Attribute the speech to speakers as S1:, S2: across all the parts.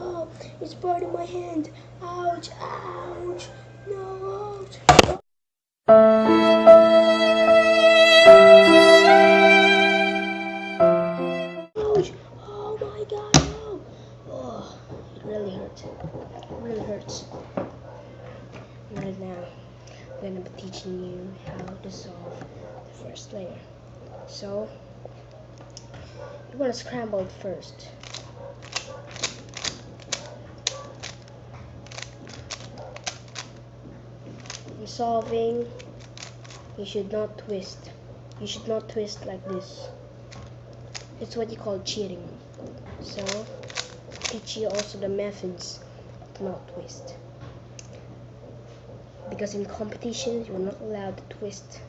S1: Oh, it's burning my hand. Ouch, ouch. No, ouch. Ouch. Oh my god, no. Oh, it really hurts. It really hurts. Right now, I'm going to be teaching you how to solve the first layer. So, you want to scramble it first. In solving, you should not twist. You should not twist like this. It's what you call cheating. So, teach you also the methods to not twist. Because in competitions, you're not allowed to twist.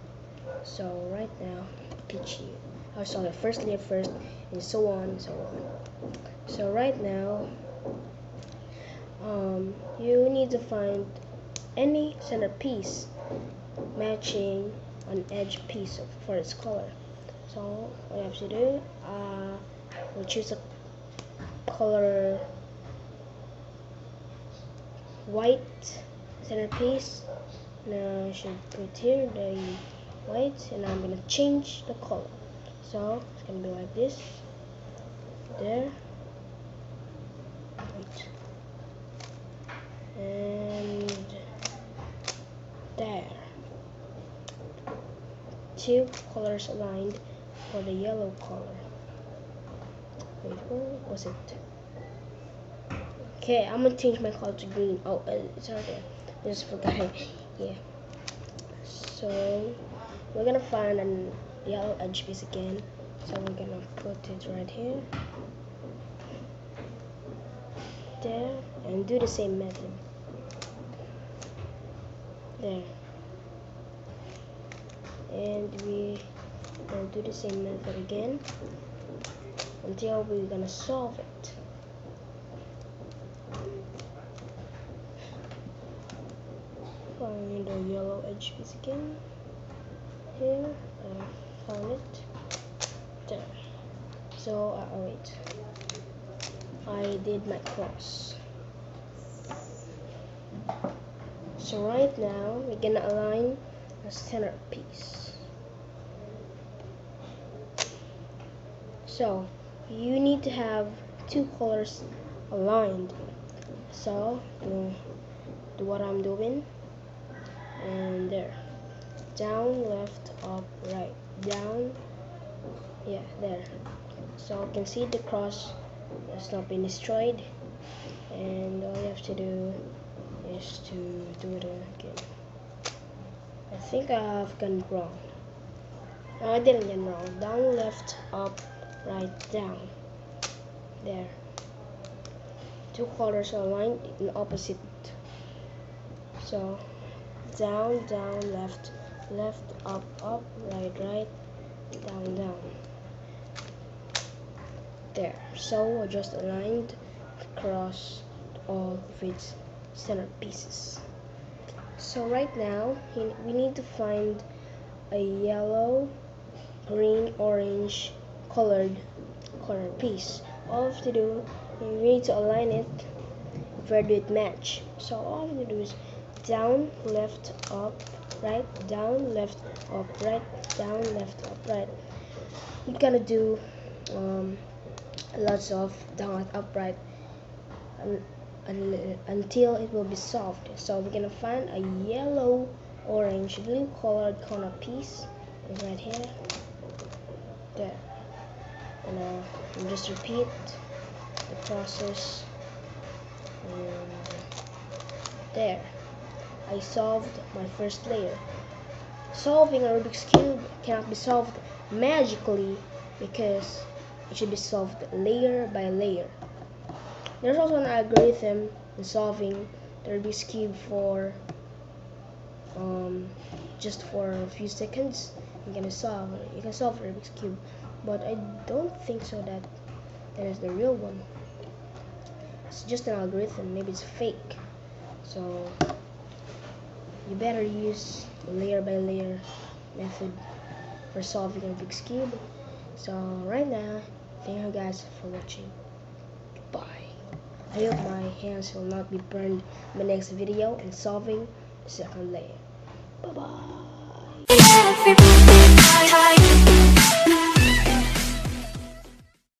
S1: So right now, teach you how to solve the first layer first, and so on and so on. So right now, you need to find any centerpiece matching an edge piece for its color. So what you have to do, we'll choose a color white centerpiece. Now I should put here the white, and I'm gonna change the color. So it's gonna be like this. There. Right. And there. Two colors aligned for the yellow color. Wait, where was it? Okay, I'm gonna change my color to green. Oh, it's right there. I just forgot it. Yeah. So we're gonna find a yellow edge piece again. So we're gonna put it right here, there, and do the same method. There. And we will do the same method again until we're gonna solve it. Find the yellow edge piece again. Here, I found it. There. So, wait. I did my cross. So right now, we're gonna align the centerpiece. So, you need to have two colors aligned. So, do what I'm doing. And there. Down, left, up, right. Down. Yeah, there. So you can see the cross has not been destroyed. And all you have to do is to do it again. I think I've gone wrong. No, I didn't get wrong. Down, left, up, right, down. There. Two colors are aligned in opposite. So down, down, left, left, up, up, right, right, down, down. There. So I just aligned across all of its centerpieces. So right now we need to find a yellow, green, orange colored corner piece. All you have to do, you need to align it where do it match. So all you have to do is down, left, up, right, down, left, up, right, down, left, up, right. We're gonna do lots of down, up, right, until it will be solved. So we're gonna find a yellow, orange, blue colored corner piece. Is right here. There. And just repeat the process. And there. I solved my first layer. Solving a Rubik's Cube cannot be solved magically because it should be solved layer by layer. There's also an algorithm in solving the Rubik's Cube for just for a few seconds. You can solve the Rubik's Cube, but I don't think so that is the real one. It's just an algorithm. Maybe it's fake. So you better use the layer by layer method for solving a Rubik's Cube. So right now, thank you guys for watching. Goodbye. I hope my hands will not be burned in my next video in solving the second layer. Bye bye.